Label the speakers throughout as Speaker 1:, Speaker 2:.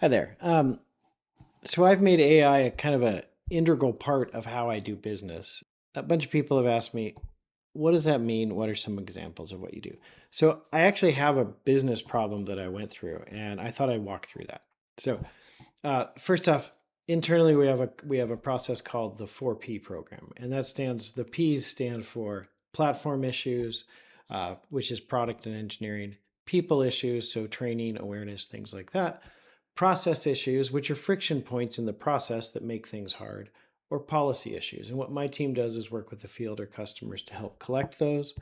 Speaker 1: Hi there. So I've made AI a kind of a integral part of how I do business. A bunch of people have asked me, what does that mean? What are some examples of what you do? So I actually have a business problem that I went through, and I thought I'd walk through that. So first off, internally we have a process called the 4P program, and the P's stand for platform issues, which is product and engineering; people issues, so training, awareness, things like that; process issues, which are friction points in the process that make things hard; or policy issues. And what my team does is work with the field or customers to help collect those,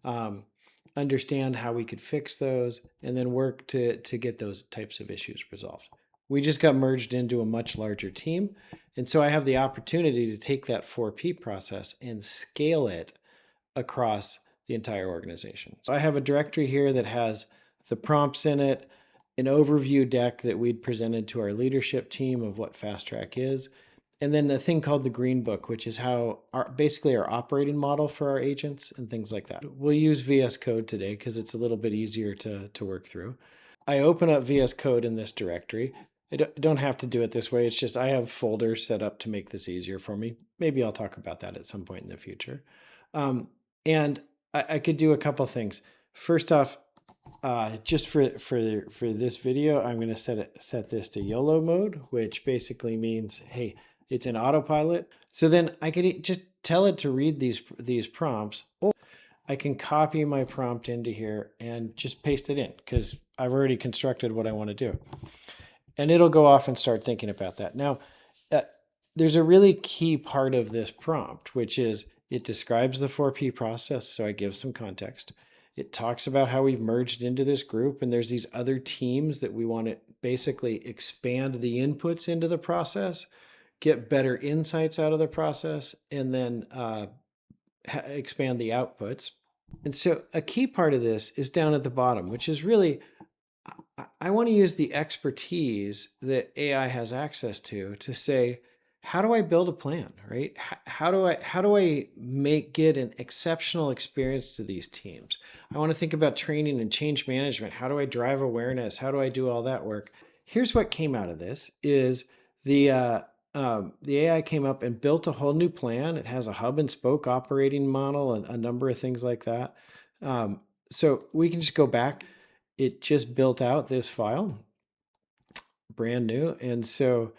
Speaker 1: um, understand how we could fix those, and then work to get those types of issues resolved. We just got merged into a much larger team. And so I have the opportunity to take that 4P process and scale it across the entire organization. So I have a directory here that has the prompts in it, an overview deck that we'd presented to our leadership team of what Fast Track is, and then a thing called the Green Book, which is how basically our operating model for our agents and things like that. We'll use VS Code today because it's a little bit easier to work through. I open up VS Code in this directory. I don't have to do it this way. It's just I have folders set up to make this easier for me. Maybe I'll talk about that at some point in the future. Um, and I could do a couple things. First off, just for this video, I'm going to set this to YOLO mode, which basically means, hey, it's in autopilot. So then I could just tell it to read these prompts, or I can copy my prompt into here and just paste it in because I've already constructed what I want to do. And it'll go off and start thinking about that. Now, uh, there's a really key part of this prompt, which is it describes the 4P process, so I give some context. It talks about how we've merged into this group, and there's these other teams that we want to basically expand the inputs into the process, get better insights out of the process, and then expand the outputs. And so a key part of this is down at the bottom, which is really, I want to use the expertise that AI has access to say, how do I build a plan, right? How do I get an exceptional experience to these teams? I want to think about training and change management. How do I drive awareness? How do I do all that work? Here's what came out of this is the AI came up and built a whole new plan. It has a hub and spoke operating model and a number of things like that. So we can just go back. It just built out this file, brand new. And so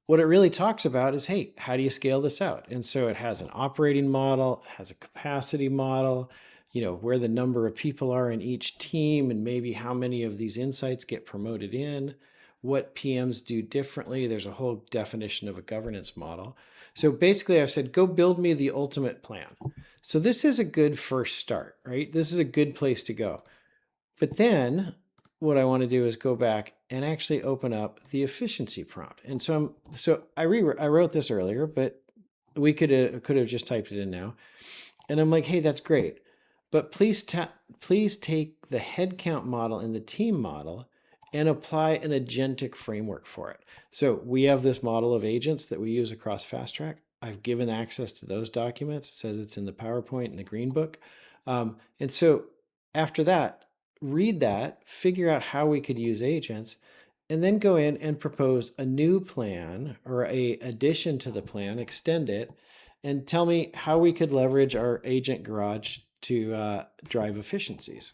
Speaker 1: what it really talks about is, hey, how do you scale this out? And so it has an operating model, it has a capacity model, where the number of people are in each team and maybe how many of these insights get promoted in, what PMs do differently. There's a whole definition of a governance model. So basically I've said, go build me the ultimate plan. So this is a good first start, right? This is a good place to go. But then what I want to do is go back and actually open up the efficiency prompt. And so I wrote this earlier, but we could have just typed it in now. And I'm like, hey, that's great. But please take the headcount model and the team model and apply an agentic framework for it. So we have this model of agents that we use across Fast Track. I've given access to those documents. It says it's in the PowerPoint and the Green Book. And so after that, read that, figure out how we could use agents, and then go in and propose a new plan or a addition to the plan, extend it, and tell me how we could leverage our agent garage to drive efficiencies.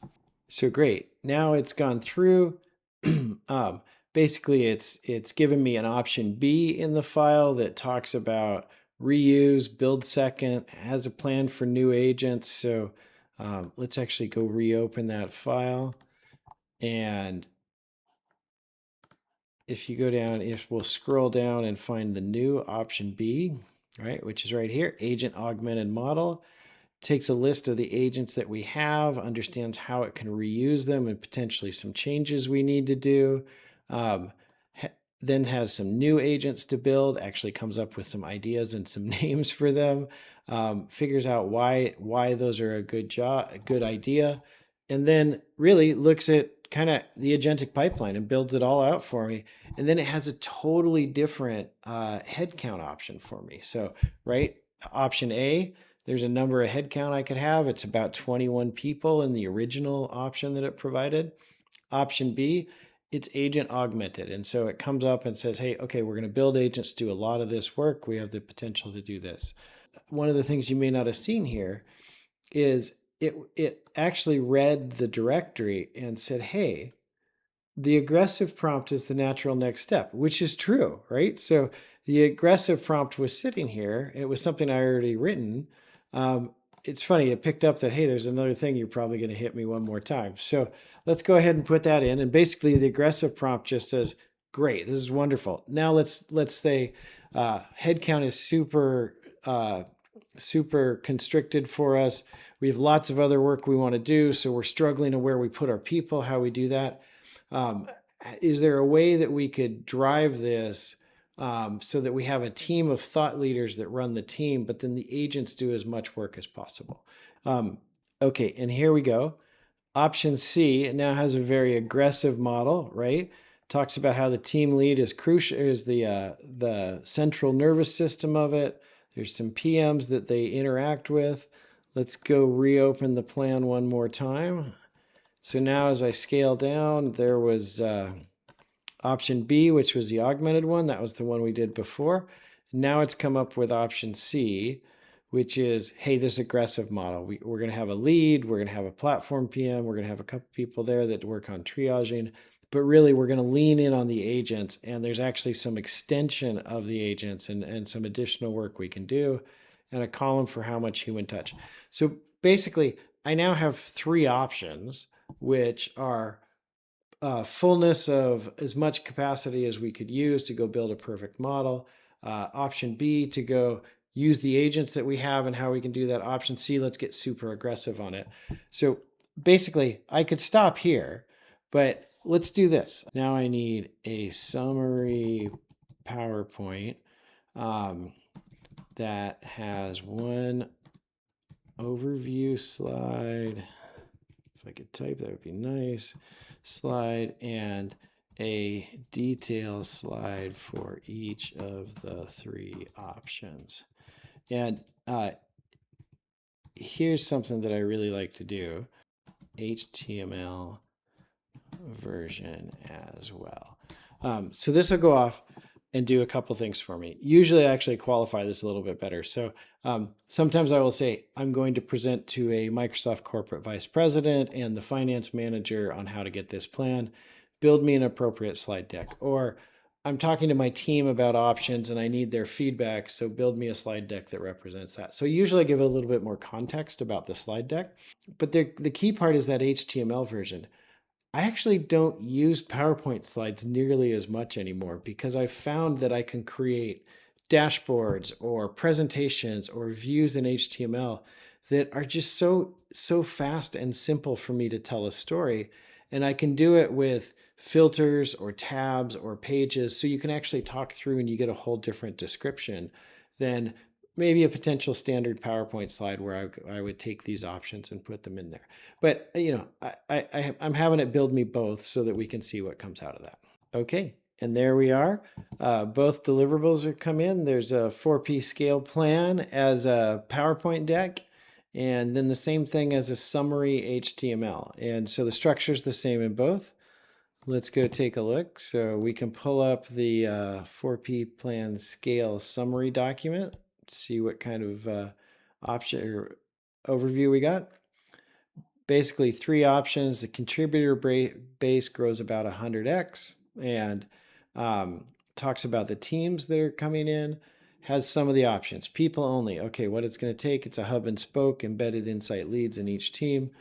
Speaker 1: So great. Now it's gone through. Basically, it's given me an option B in the file that talks about reuse, build second, has a plan for new agents. So let's actually go reopen that file. And if you go down, if we'll scroll down and find the new option B, right, which is right here, agent augmented model, takes a list of the agents that we have, understands how it can reuse them and potentially some changes we need to do. Then has some new agents to build, actually comes up with some ideas and some names for them, figures out why those are a good idea, and then really looks at kind of the agentic pipeline and builds it all out for me. And then it has a totally different headcount option for me. So, right, option A, there's a number of headcount I could have. It's about 21 people in the original option that it provided. Option B, it's agent augmented. And so it comes up and says, hey, okay, we're going to build agents, do a lot of this work. We have the potential to do this. One of the things you may not have seen here is it actually read the directory and said, hey, the aggressive prompt is the natural next step, which is true, right? So the aggressive prompt was sitting here. It was something I already written. It's funny, it picked up that, hey, there's another thing you're probably going to hit me one more time. So let's go ahead and put that in. And basically the aggressive prompt just says, great, this is wonderful. Now let's say headcount is super constricted for us. We have lots of other work we want to do. So we're struggling to where we put our people, how we do that. Is there a way that we could drive this so that we have a team of thought leaders that run the team, but then the agents do as much work as possible? Okay, and here we go. Option C, it now has a very aggressive model, right? Talks about how the team lead is crucial, is the central nervous system of it. There's some PMs that they interact with. Let's go reopen the plan one more time. So now as I scale down, there was option B, which was the augmented one. That was the one we did before. Now it's come up with option C, which is, hey, this aggressive model. We're going to have a lead. We're going to have a platform PM. We're going to have a couple people there that work on triaging. But really, we're going to lean in on the agents. And there's actually some extension of the agents and some additional work we can do, and a column for how much human touch. So basically, I now have 3 options, which are fullness of as much capacity as we could use to go build a perfect model. Option B, to go use the agents that we have and how we can do that. Option C, let's get super aggressive on it. So basically, I could stop here, but let's do this. Now I need a summary PowerPoint that has one overview slide. If I could type, that would be nice. Slide and a detail slide for each of the 3 options. And here's something that I really like to do. HTML version as well. So this will go off and do a couple things for me. Usually I actually qualify this a little bit better. So sometimes I will say, I'm going to present to a Microsoft corporate vice president and the finance manager on how to get this plan. Build me an appropriate slide deck. Or I'm talking to my team about options and I need their feedback, so build me a slide deck that represents that. So usually I give a little bit more context about the slide deck. But the key part is that HTML version. I actually don't use PowerPoint slides nearly as much anymore because I've found that I can create dashboards or presentations or views in HTML that are just so fast and simple for me to tell a story. And I can do it with filters or tabs or pages, so you can actually talk through and you get a whole different description than maybe a potential standard PowerPoint slide where I would take these options and put them in there. But I'm having it build me both so that we can see what comes out of that. Okay, and there we are. Both deliverables are come in. There's a 4P scale plan as a PowerPoint deck, and then the same thing as a summary HTML. And so the structure is the same in both. Let's go take a look. So we can pull up the 4P plan scale summary document, see what kind of option or overview we got. Basically 3 options. The contributor base grows about 100x and talks about the teams that are coming in, has some of the options. People only. Okay, what it's going to take, it's a hub and spoke, embedded insight leads in each team,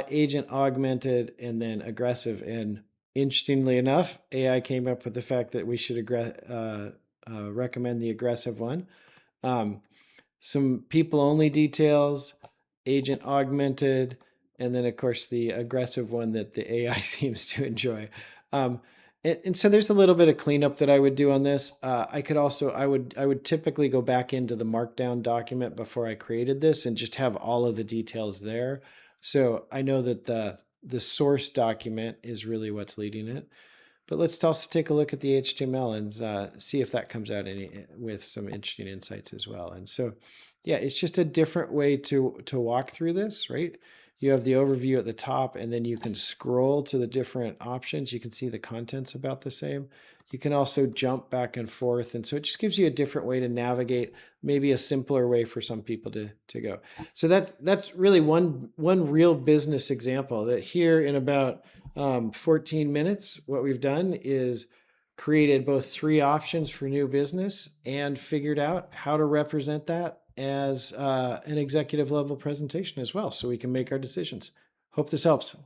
Speaker 1: agent augmented, and then aggressive. And interestingly enough, AI came up with the fact that we should recommend the aggressive one. Some people only details, agent augmented, and then of course the aggressive one that the AI seems to enjoy. And so there's a little bit of cleanup that I would do on this. I would typically go back into the markdown document before I created this and just have all of the details there. So I know that the source document is really what's leading it. But let's also take a look at the HTML and see if that comes out with some interesting insights as well. And so, yeah, it's just a different way to walk through this, right? You have the overview at the top, and then you can scroll to the different options. You can see the content's about the same. You can also jump back and forth. And so it just gives you a different way to navigate, maybe a simpler way for some people to go. So that's really one real business example, that here in about 14 minutes, what we've done is created both 3 options for new business and figured out how to represent that as an executive level presentation as well, so we can make our decisions. Hope this helps.